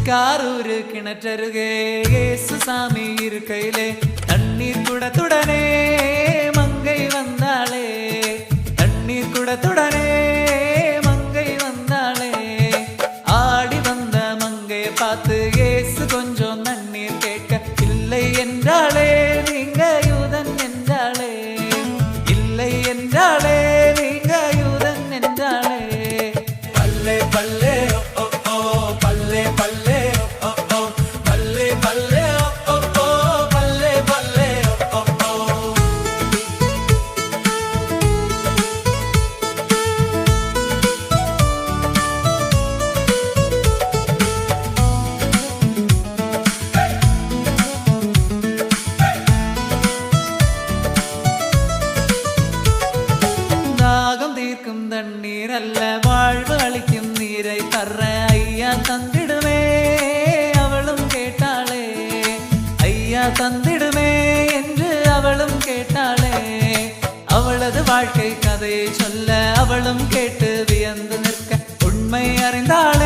காரூரு கிணற்றருகே இயேசு சாமி இருக்கையிலே தண்ணீர் குடத்துடனே மங்கை வந்தாளே, தண்ணீர் குடத்துடனே மங்கை வந்தாளே. ஆடி வந்த மங்கையை பார்த்து இயேசு கொஞ்சம் தண்ணீர் கேட்க இல்லை என்றாளே, நீங்க யூதன் என்றாளே, இல்லை என்றாளே, நீங்க யூதன் என்றாளே. பல்லே பல்லே ஓ ஓ பல்லே பல்லே ஓ ஓ பல்லே பல்லே ஓ ஓ பல்லே பல்லே ஓ ஓ. தாகம் தீர்க்கும் தண்ணீர் அல்ல, வாழ்வு அளிக்கும் நீரை தர்ற ஐயா தந்திடுமே, அவளும் கேட்டாளே, ஐயா தந்திடுமே என்று அவளும் கேட்டாளே. அவளது வாழ்க்கை கதையை சொல்ல அவளும் கேட்டு வியந்து நிற்க உண்மை அறிந்தாள்.